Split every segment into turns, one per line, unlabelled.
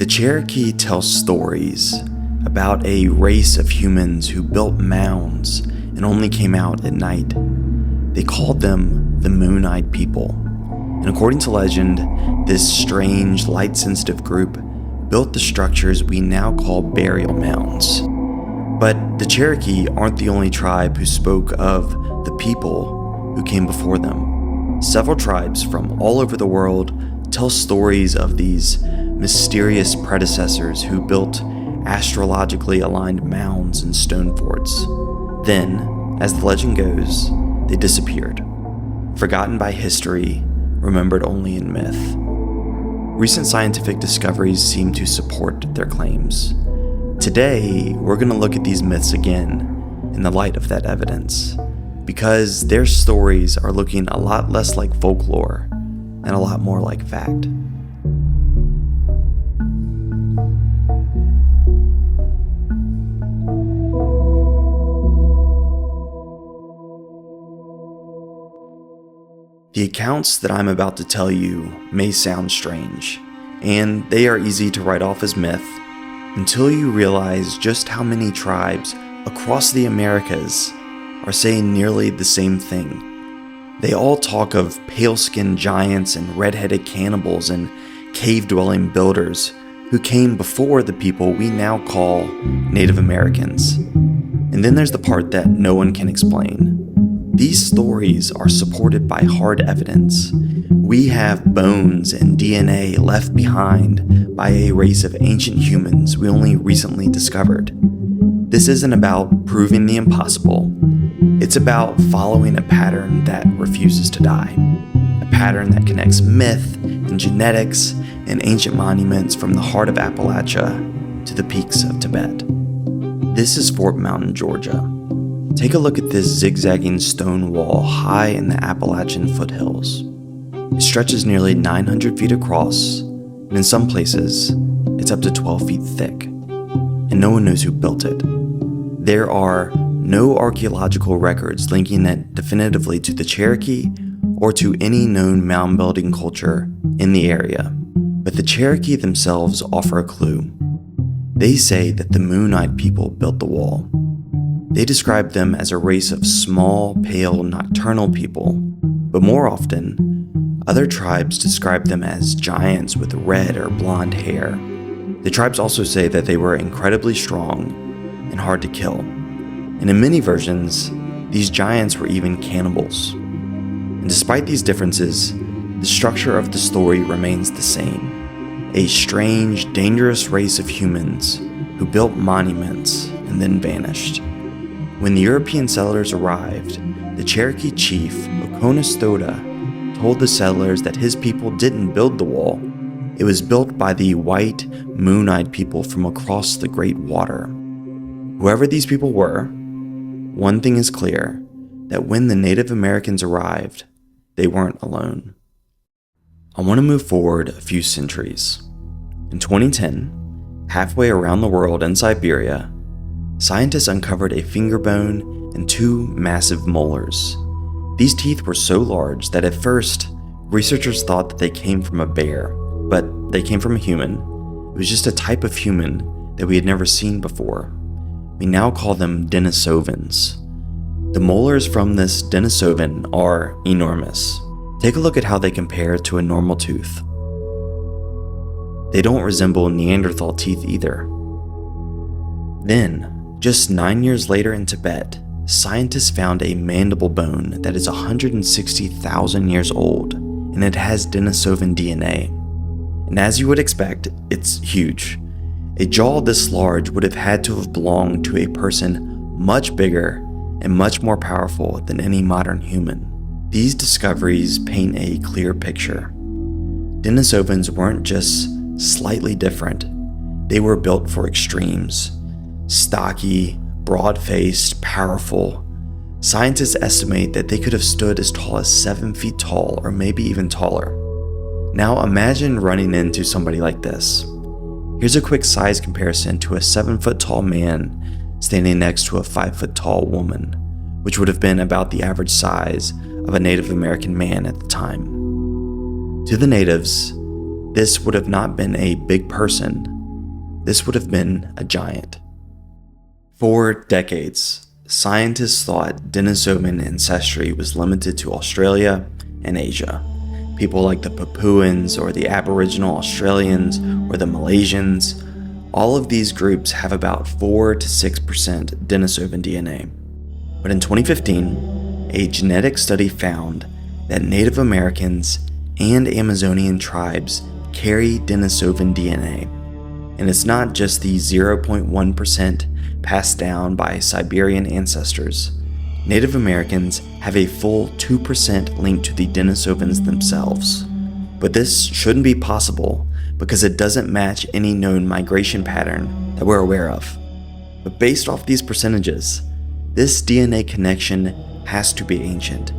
Cherokee tell stories about a race of humans who built mounds and only came out at night. They called them the Moon-Eyed People. And according to legend, this strange, light-sensitive group built the structures we now call burial mounds. But the Cherokee aren't the only tribe who spoke of the people who came before them. Several tribes from all over the world tell stories of these mysterious predecessors who built astrologically aligned mounds and stone forts. Then, as the legend goes, they disappeared, forgotten by history, remembered only in myth. Recent scientific discoveries seem to support their claims. Today, we're going to look at these myths again in the light of that evidence, because their stories are looking a lot less like folklore and a lot more like fact. The accounts that I'm about to tell you may sound strange, and they are easy to write off as myth until you realize just how many tribes across the Americas are saying nearly the same thing. They all talk of pale-skinned giants and red-headed cannibals and cave-dwelling builders who came before the people we now call Native Americans. And then there's the part that no one can explain. These stories are supported by hard evidence. We have bones and DNA left behind by a race of ancient humans we only recently discovered. This isn't about proving the impossible. It's about following a pattern that refuses to die. A pattern that connects myth and genetics and ancient monuments from the heart of Appalachia to the peaks of Tibet. This is Fort Mountain, Georgia. Take a look at this zigzagging stone wall high in the Appalachian foothills. It stretches nearly 900 feet across, and in some places, it's up to 12 feet thick. And no one knows who built it. There are no archaeological records linking it definitively to the Cherokee or to any known mound building culture in the area. But the Cherokee themselves offer a clue. They say that the Moon-Eyed People built the wall. They describe them as a race of small, pale, nocturnal people, but more often, other tribes describe them as giants with red or blonde hair. The tribes also say that they were incredibly strong and hard to kill. And in many versions, these giants were even cannibals. And despite these differences, the structure of the story remains the same. A strange, dangerous race of humans who built monuments and then vanished. When the European settlers arrived, the Cherokee chief, Oconostota, told the settlers that his people didn't build the wall. It was built by the white, moon-eyed people from across the Great Water. Whoever these people were, one thing is clear, that when the Native Americans arrived, they weren't alone. I want to move forward a few centuries. In 2010, halfway around the world in Siberia, scientists uncovered a finger bone and two massive molars. These teeth were so large that at first, researchers thought that they came from a bear, but they came from a human. It was just a type of human that we had never seen before. We now call them Denisovans. The molars from this Denisovan are enormous. Take a look at how they compare to a normal tooth. They don't resemble Neanderthal teeth either. Then, just 9 years later in Tibet, scientists found a mandible bone that is 160,000 years old, and it has Denisovan DNA. And as you would expect, it's huge. A jaw this large would have had to have belonged to a person much bigger and much more powerful than any modern human. These discoveries paint a clear picture. Denisovans weren't just slightly different, they were built for extremes. Stocky, broad-faced, powerful. Scientists estimate that they could have stood as tall as 7 feet tall or maybe even taller. Now imagine running into somebody like this. Here's a quick size comparison to a 7-foot tall man standing next to a 5-foot tall woman, which would have been about the average size of a Native American man at the time. To the natives, this would have not been a big person, this would have been a giant. For decades, scientists thought Denisovan ancestry was limited to Australia and Asia. People like the Papuans or the Aboriginal Australians or the Malaysians, all of these groups have about 4 to 6% Denisovan DNA. But in 2015, a genetic study found that Native Americans and Amazonian tribes carry Denisovan DNA. And it's not just the 0.1% passed down by Siberian ancestors. Native Americans have a full 2% linked to the Denisovans themselves. But this shouldn't be possible because it doesn't match any known migration pattern that we're aware of. But based off these percentages, this DNA connection has to be ancient.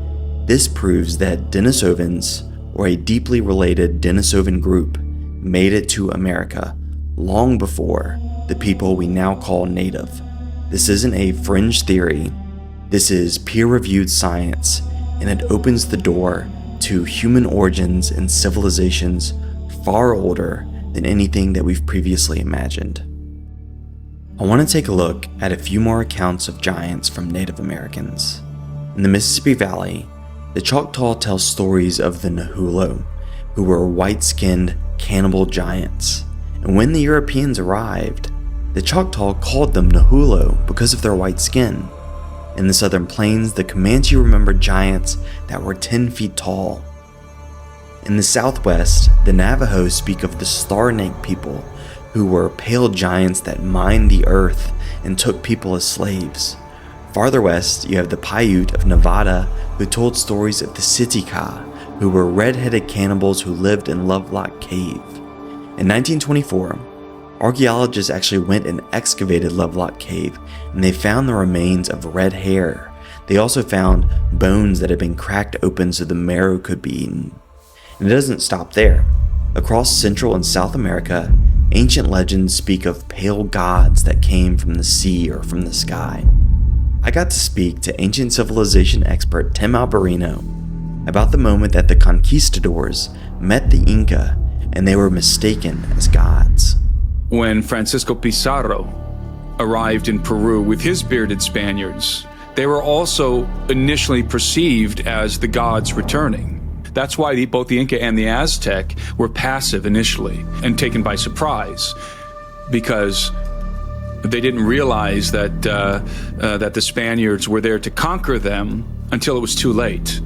This proves that Denisovans, or a deeply related Denisovan group, made it to America long before the people we now call native. This isn't a fringe theory. This is peer-reviewed science, and it opens the door to human origins and civilizations far older than anything that we've previously imagined. I want to take a look at a few more accounts of giants from Native Americans. In the Mississippi Valley, the Choctaw tell stories of the Nahulo, who were white-skinned cannibal giants. And when the Europeans arrived, the Choctaw called them Nahulo because of their white skin. In the Southern Plains, the Comanche remembered giants that were 10 feet tall. In the Southwest, the Navajo speak of the Star Snake people, who were pale giants that mined the earth and took people as slaves. Farther west, you have the Paiute of Nevada, who told stories of the Sitka, who were red-headed cannibals who lived in Lovelock Cave. In 1924, archaeologists actually went and excavated Lovelock Cave, and they found the remains of red hair. They also found bones that had been cracked open so the marrow could be eaten. And it doesn't stop there. Across Central and South America, ancient legends speak of pale gods that came from the sea or from the sky. I got to speak to ancient civilization expert Tim Alberino about the moment that the conquistadors met the Inca and they were mistaken as gods.
When Francisco Pizarro arrived in Peru with his bearded Spaniards, they were also initially perceived as the gods returning. That's why both the Inca and the Aztec were passive initially and taken by surprise, because they didn't realize that the Spaniards were there to conquer them until it was too late.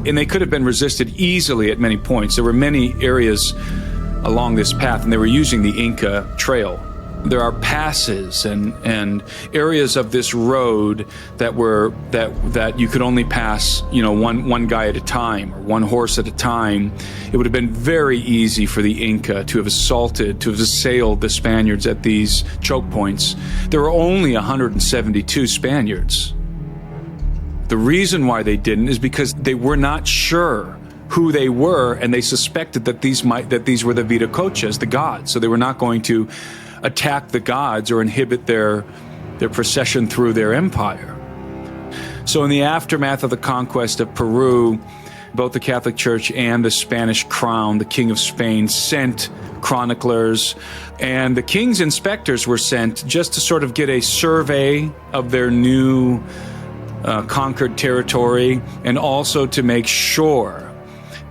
And they could have been resisted easily at many points. There were many areas along this path, and they were using the Inca trail. There are passes and areas of this road that you could only pass, one guy at a time or one horse at a time. It would have been very easy for the Inca to have assailed the Spaniards at these choke points. There were only 172 Spaniards. The reason why they didn't is because they were not sure who they were, and they suspected that these were the Viracochas, the gods. So they were not going to attack the gods or inhibit their procession through their empire. So in the aftermath of the conquest of Peru, both the Catholic Church and the Spanish crown, the King of Spain, sent chroniclers, and the king's inspectors were sent just to sort of get a survey of their new conquered territory, and also to make sure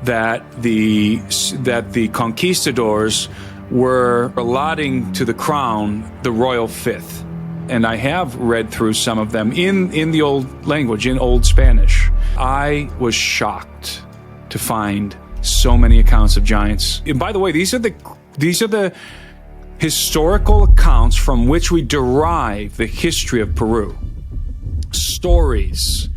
that the conquistadors were allotting to the crown the royal fifth. And I have read through some of them in the old language, in Old Spanish. I was shocked to find so many accounts of giants. And by the way, these are the historical accounts from which we derive the history of Peru. Stories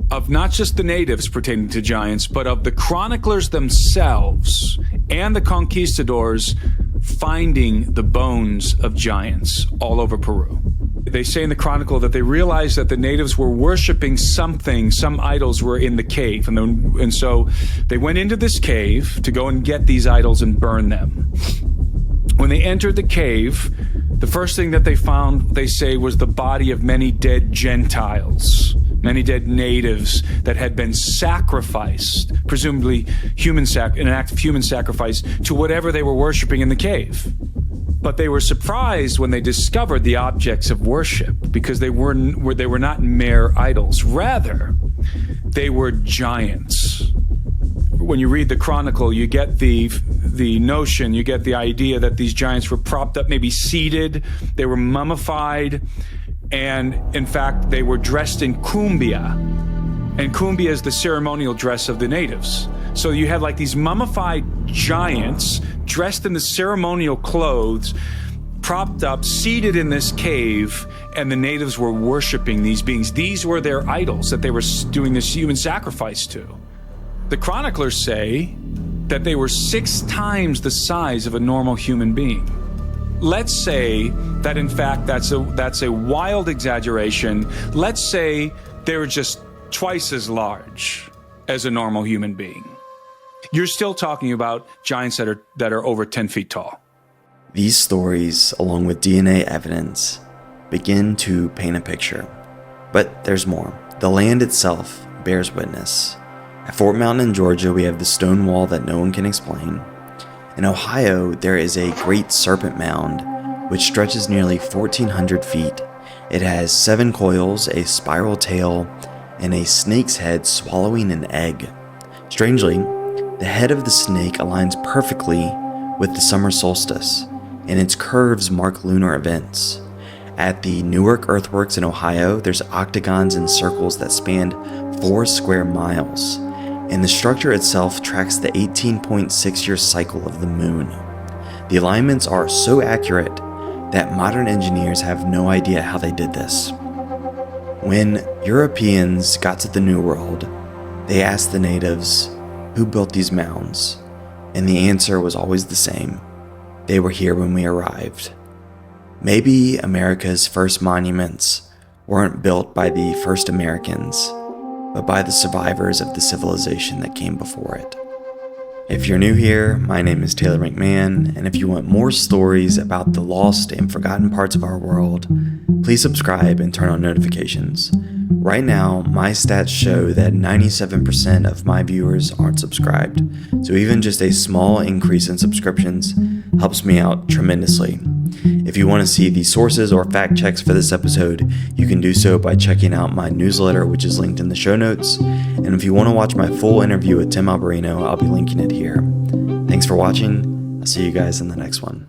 of not just the natives pertaining to giants, but of the chroniclers themselves and the conquistadors finding the bones of giants all over Peru. They say in the chronicle that they realized that the natives were worshiping something, some idols were in the cave. And so they went into this cave to go and get these idols and burn them. When they entered the cave, the first thing that they found, they say, was the body of many dead Gentiles, many dead natives that had been sacrificed, presumably an act of human sacrifice, to whatever they were worshiping in the cave. But they were surprised when they discovered the objects of worship, because they were not mere idols. Rather, they were giants. When you read the Chronicle, you get the notion, you get the idea that these giants were propped up, maybe seated, they were mummified, and in fact, they were dressed in cumbia. And cumbia is the ceremonial dress of the natives. So you had like these mummified giants dressed in the ceremonial clothes, propped up, seated in this cave, and the natives were worshiping these beings. These were their idols that they were doing this human sacrifice to. The chroniclers say that they were 6 times the size of a normal human being. Let's say that in fact that's a wild exaggeration. Let's say they were just twice as large as a normal human being. You're still talking about giants that are over 10 feet tall.
These stories, along with DNA evidence, begin to paint a picture. But there's more. The land itself bears witness. At Fort Mountain in Georgia, we have the stone wall that no one can explain. In Ohio, there is a great serpent mound, which stretches nearly 1,400 feet. It has 7 coils, a spiral tail, and a snake's head swallowing an egg. Strangely, the head of the snake aligns perfectly with the summer solstice, and its curves mark lunar events. At the Newark Earthworks in Ohio, there's octagons and circles that span 4 square miles, and the structure itself tracks the 18.6-year cycle of the moon. The alignments are so accurate that modern engineers have no idea how they did this. When Europeans got to the New World, they asked the natives, who built these mounds? And the answer was always the same. They were here when we arrived. Maybe America's first monuments weren't built by the first Americans, but by the survivors of the civilization that came before it. If you're new here, my name is Taylor McMahon, and if you want more stories about the lost and forgotten parts of our world, please subscribe and turn on notifications. Right now, my stats show that 97% of my viewers aren't subscribed, so even just a small increase in subscriptions helps me out tremendously. If you want to see the sources or fact checks for this episode, you can do so by checking out my newsletter, which is linked in the show notes. And if you want to watch my full interview with Tim Alberino, I'll be linking it here. Thanks for watching. I'll see you guys in the next one.